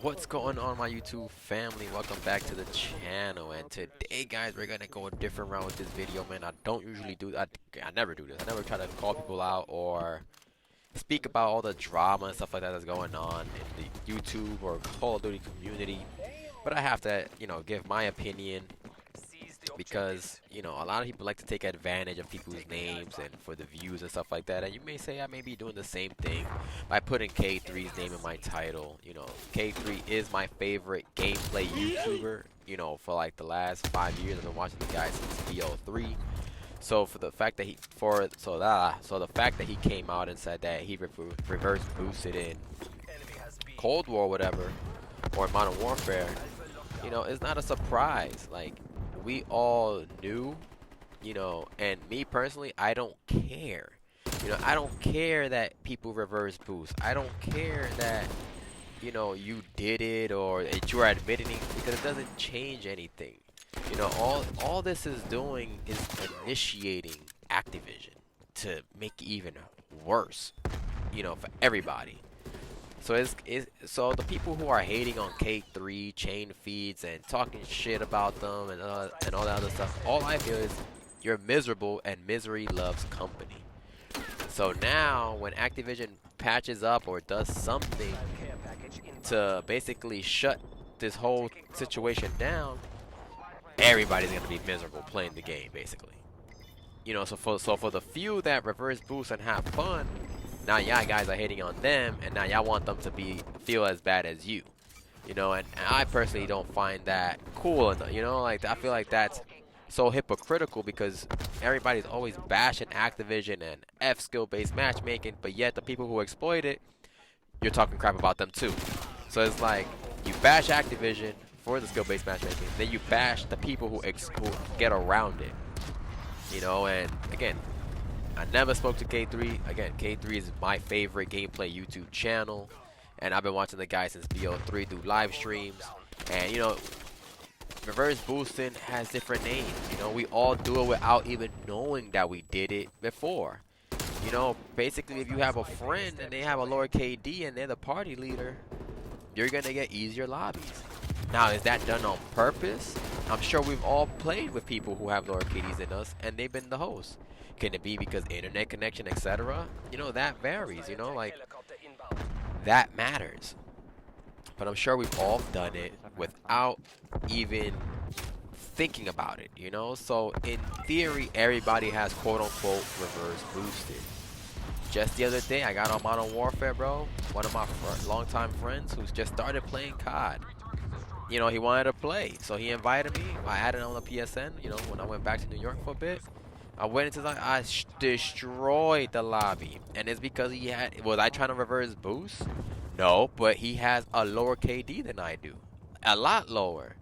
What's going on, my YouTube family? Welcome back to the channel. And today, guys, we're gonna go a different route with this video, man. I don't usually do that. I never do this. I never try to call people out or speak about all the drama and stuff like that that's going on in the YouTube or Call of Duty community. But I have to, give my opinion because a lot of people like to take advantage of people's names and for the views and stuff like that. And you may say I may be doing the same thing by putting K3's name in my title. K3 is my favorite gameplay YouTuber. For like the last 5 years I've been watching the guy since BO3. So for the fact that the fact that he came out and said that he reverse boosted in Cold War, whatever, or Modern Warfare, it's not a surprise. Like, we all knew, and me personally, I don't care. I don't care that people reverse boost. I don't care that, you did it or that you're admitting it, because it doesn't change anything. All this is doing is initiating Activision to make it even worse, for everybody. So the people who are hating on K3 chain feeds and talking shit about them and all that other stuff, all I feel is you're miserable and misery loves company. So now when Activision patches up or does something to basically shut this whole situation down, everybody's gonna be miserable playing the game, basically. So for the few that reverse boost and have fun, now y'all guys are hating on them, and now y'all want them to feel as bad as you. And I personally don't find that cool enough. Like, I feel like that's so hypocritical, because everybody's always bashing Activision and F skill-based matchmaking, but yet the people who exploit it, you're talking crap about them too. So it's like, you bash Activision for the skill-based matchmaking, then you bash the people who get around it. And again, I never spoke to K3. Again, K3 is my favorite gameplay YouTube channel, and I've been watching the guy since BO3 through live streams. And reverse boosting has different names. We all do it without even knowing that we did it before. Basically, if you have a friend and they have a lower KD and they're the party leader, you're gonna get easier lobbies. Now, is that done on purpose? I'm sure we've all played with people who have lower KDs than us, and they've been the host. Can it be because internet connection, etc.? That varies, like, that matters. But I'm sure we've all done it without even thinking about it, So in theory, everybody has quote-unquote reverse boosted. Just the other day, I got on Modern Warfare, bro. One of my longtime friends who's just started playing COD. He wanted to play, so he invited me. I added him on the PSN, when I went back to New York for a bit. I went into the, I destroyed the lobby, and it's because was I trying to reverse boost? No, but he has a lower KD than I do, a lot lower.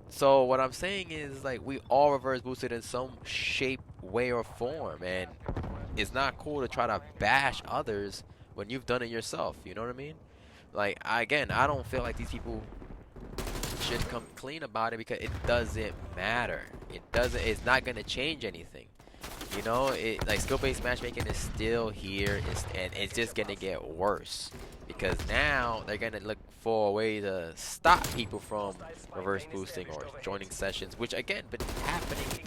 So what I'm saying is, like, we all reverse boosted in some shape, way, or form, and it's not cool to try to bash others when you've done it yourself. You know what I mean? Like, again, I don't feel like these people should come clean about it, because it doesn't matter. It's not gonna change anything. Like, skill-based matchmaking is still here, and it's just gonna get worse, because now they're gonna look for a way to stop people from reverse boosting or joining sessions, which again been happening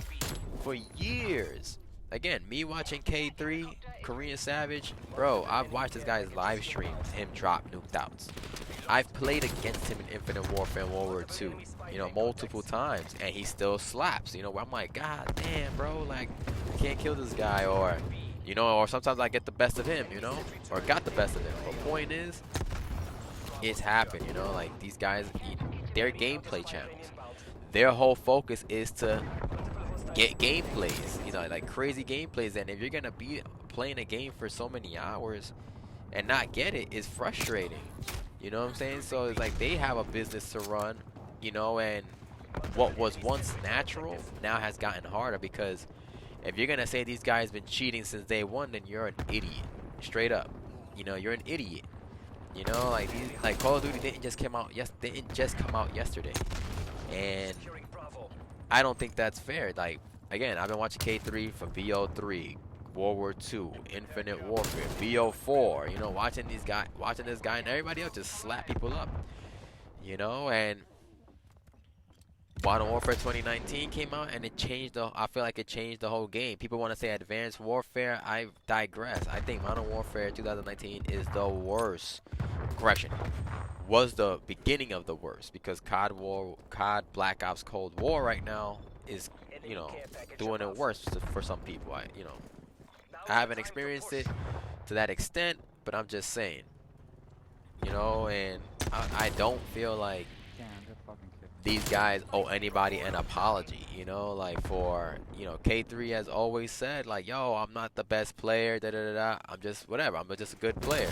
for years. Again, me watching K3, Thekoreansavage, bro, I've watched this guy's live streams, him drop nuked outs. I've played against him in Infinite Warfare and World War II, multiple times, and he still slaps, where I'm like, God damn, bro, like, I can't kill this guy, or, or sometimes I get the best of him, or got the best of him. But point is, it's happened, like, these guys, they're gameplay channels. Their whole focus is to get gameplays, like crazy gameplays, and if you're gonna be playing a game for so many hours and not get it, is frustrating. You know what I'm saying? So it's like they have a business to run, and what was once natural now has gotten harder, because if you're gonna say these guys been cheating since day one, then you're an idiot, straight up. You're an idiot. Like Call of Duty didn't just come out yesterday, and I don't think that's fair. Like, again, I've been watching K3 from BO3, World War II, Infinite Warfare, BO4. Watching this guy and everybody else just slap people up. You know, and Modern Warfare 2019 came out and it changed the. I feel like it changed the whole game. People want to say Advanced Warfare. I digress. I think Modern Warfare 2019 is the worst. Correction, was the beginning of the worst because COD Black Ops Cold War right now is, you know, doing it worse for some people. I haven't experienced it to that extent, but I'm just saying, you know, and I don't feel like these guys owe anybody an apology, you know, like for, you know, K3 has always said like, yo, I'm not the best player, da da da da, I'm just whatever, I'm just a good player.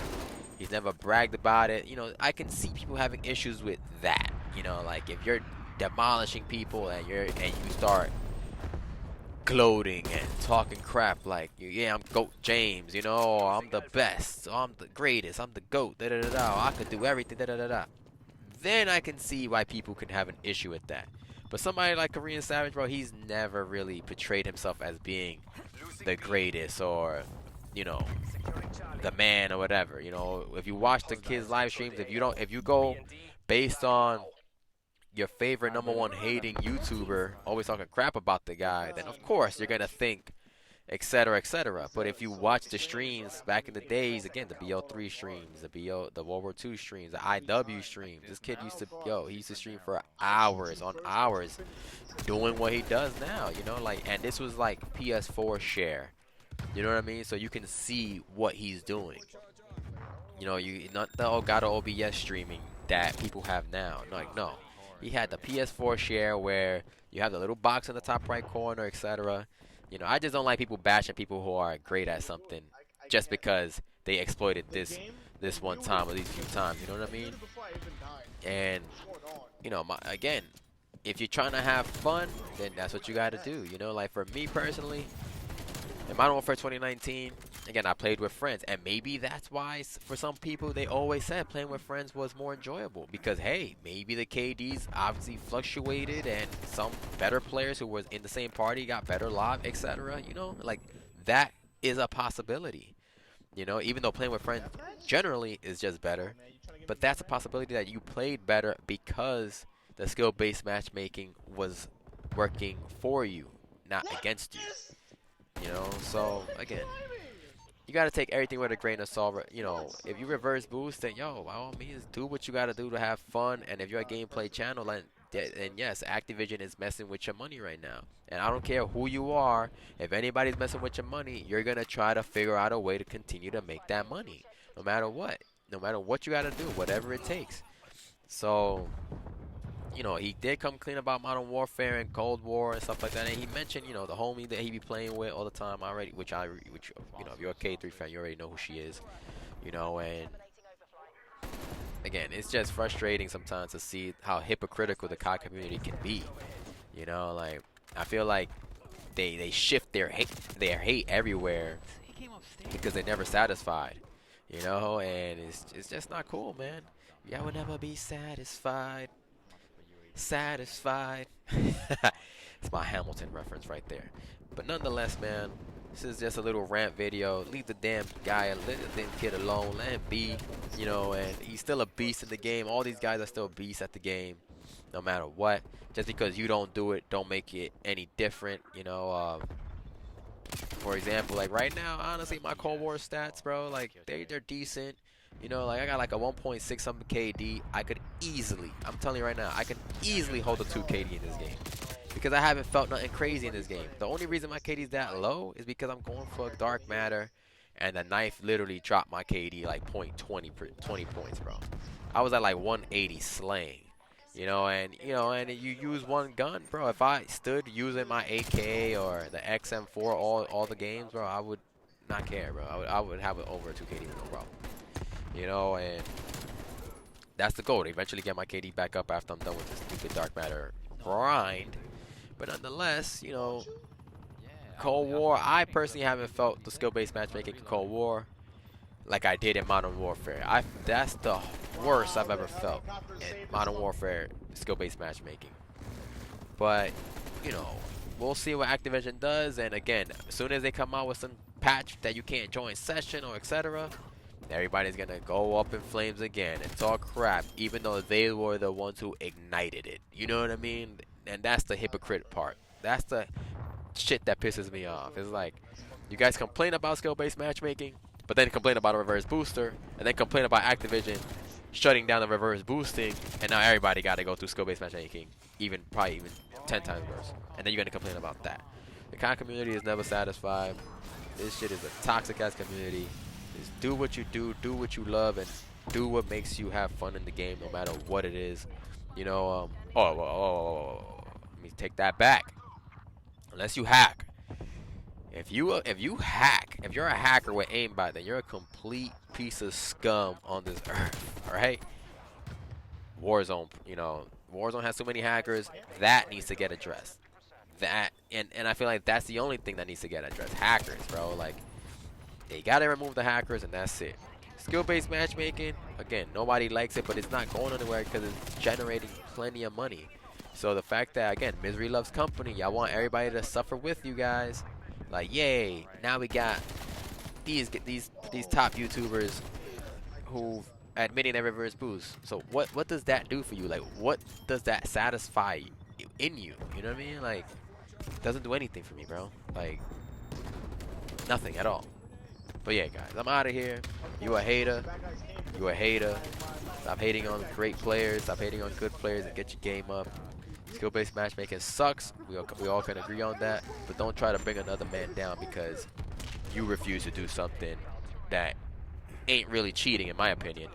He's never bragged about it. You know, I can see people having issues with that. You know, like if you're demolishing people and you start gloating and talking crap like, yeah, I'm GOAT James, you know, I'm the best, I'm the greatest, I'm the GOAT, da da da da, I could do everything, da da da da. Then I can see why people can have an issue with that. But somebody like Thekoreansavage, bro, he's never really portrayed himself as being the greatest or, you know, the man or whatever. You know, if you watch the kids live streams, if you go based on your favorite #1 hating YouTuber always talking crap about the guy, then of course you're gonna think etc etc. But if you watch the streams back in the days, again, the BO3 streams, the World War II streams, the IW streams, this kid used to he used to stream for hours on hours doing what he does now, you know, like, and this was like PS4 share. You know what I mean? So you can see what he's doing. You know, you not the Elgato OBS streaming that people have now. Like, no. He had the PS4 share where you have the little box in the top right corner, etc. You know, I just don't like people bashing people who are great at something just because they exploited this one time or these few times. You know what I mean? And, you know, again, if you're trying to have fun, then that's what you got to do. You know, like for me personally, in Modern Warfare 2019, again, I played with friends, and maybe that's why for some people they always said playing with friends was more enjoyable because, hey, maybe the KDs obviously fluctuated and some better players who was in the same party got better lob, etc. You know, like that is a possibility. You know, even though playing with friends generally is just better, but that's a possibility that you played better because the skill-based matchmaking was working for you, not against you. You know, so again, you gotta take everything with a grain of salt. You know, if you reverse boost, then yo, by all means, do what you gotta do to have fun. And if you're a gameplay channel, then yes, Activision is messing with your money right now. And I don't care who you are, if anybody's messing with your money, you're gonna try to figure out a way to continue to make that money, no matter what you gotta do, whatever it takes. So, you know, he did come clean about Modern Warfare and Cold War and stuff like that, and he mentioned, you know, the homie that he be playing with all the time already, which you know, if you're a K3 fan, you already know who she is, you know. And again, it's just frustrating sometimes to see how hypocritical the COD community can be. You know, like I feel like they shift their hate everywhere because they're never satisfied. You know, and it's just not cool, man. I will never be satisfied. Satisfied. It's my Hamilton reference right there. But nonetheless, man, this is just a little rant video. Leave the damn guy, let the damn kid alone. Let him be, you know, and he's still a beast in the game. All these guys are still beasts at the game, no matter what. Just because you don't do it, don't make it any different, you know. For example, like right now, honestly, my Cold War stats, bro, like they're decent. You know, like I got like a 1.6 something KD. I could easily, I'm telling you right now, I could easily hold a 2 KD in this game. Because I haven't felt nothing crazy in this game. The only reason my KD is that low is because I'm going for dark matter. And the knife literally dropped my KD like 20 points, bro. I was at like 180 slaying. You know, and you use one gun, bro. If I stood using my AK or the XM4 all the games, bro, I would not care, bro. I would have it over 2 KD with no problem. You know, and that's the goal, to eventually get my KD back up after I'm done with this stupid dark matter grind. But nonetheless, you know, Cold War, I personally haven't felt the skill-based matchmaking in Cold War like I did in Modern Warfare. That's the worst I've ever felt in Modern Warfare skill-based matchmaking. But, you know, we'll see what Activision does. And again, as soon as they come out with some patch that you can't join session or etc., everybody's gonna go up in flames again and talk crap, even though they were the ones who ignited it. You know what I mean? And that's the hypocrite part. That's the shit that pisses me off. It's like, you guys complain about skill-based matchmaking, but then complain about a reverse booster, and then complain about Activision shutting down the reverse boosting, and now everybody got to go through skill-based matchmaking, probably even 10 times worse. And then you're gonna complain about that. The con community is never satisfied. This shit is a toxic ass community. Just do what you do what you love, and do what makes you have fun in the game, no matter what it is. You know, let me take that back. Unless you hack. If you're a hacker with aimbot, then you're a complete piece of scum on this earth. All right. Warzone, you know, Warzone has so many hackers. That needs to get addressed. That and I feel like that's the only thing that needs to get addressed. Hackers, bro. Like, they gotta remove the hackers, and that's it. Skill-based matchmaking, again, nobody likes it, but it's not going anywhere because it's generating plenty of money. So the fact that, again, misery loves company. I want everybody to suffer with you guys. Like, yay! Now we got these top YouTubers who admitting their reverse boost. So what does that do for you? Like, what does that satisfy in you? You know what I mean? Like, it doesn't do anything for me, bro. Like, nothing at all. But yeah, guys, I'm out of here. You a hater. You a hater. Stop hating on great players. Stop hating on good players and get your game up. Skill-based matchmaking sucks. We all can agree on that. But don't try to bring another man down because you refuse to do something that ain't really cheating, in my opinion.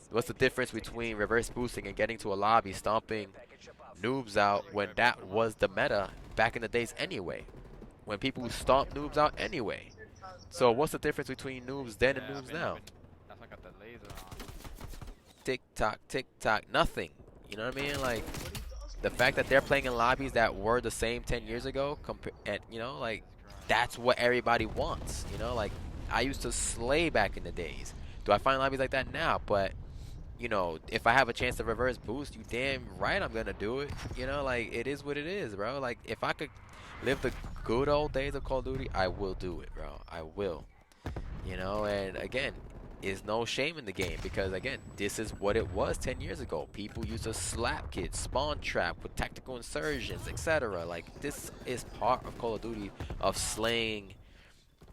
What's the difference between reverse boosting and getting to a lobby, stomping noobs out when that was the meta back in the days anyway? When people stomp noobs out anyway. So what's the difference between noobs then and noobs now? Tick tock, nothing. You know what I mean? Like, the fact that they're playing in lobbies that were the same 10 years ago, and you know, like, that's what everybody wants. You know, like, I used to slay back in the days. Do I find lobbies like that now? But you know, if I have a chance to reverse boost, you damn right I'm gonna do it. You know, like, it is what it is, bro. Like, if I could live the good old days of Call of Duty, I will do it, bro. I will. You know, and again, is no shame in the game because, again, this is what it was 10 years ago. People used to slap kids, spawn trap with tactical insurgents, etc. Like, this is part of Call of Duty, of slaying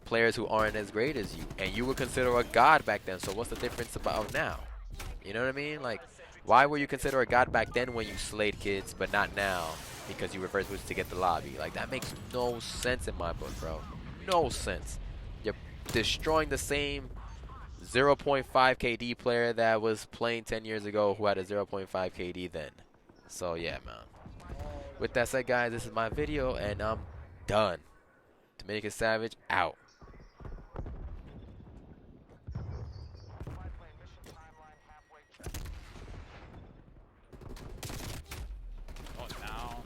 players who aren't as great as you. And you were considered a god back then, so what's the difference about now? You know what I mean? Like, why were you considered a god back then when you slayed kids, but not now because you reverse boosted to get the lobby? Like, that makes no sense in my book, bro. No sense. You're destroying the same 0.5 KD player that was playing 10 years ago who had a 0.5 KD then. So, yeah, man. With that said, guys, this is my video, and I'm done. DominicanxSAVAGE, out.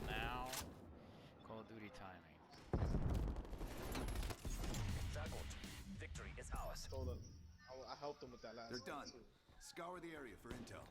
Now. Call of Duty timing. Victory is ours. Told them. I helped them with that last. They're done. Scour the area for intel.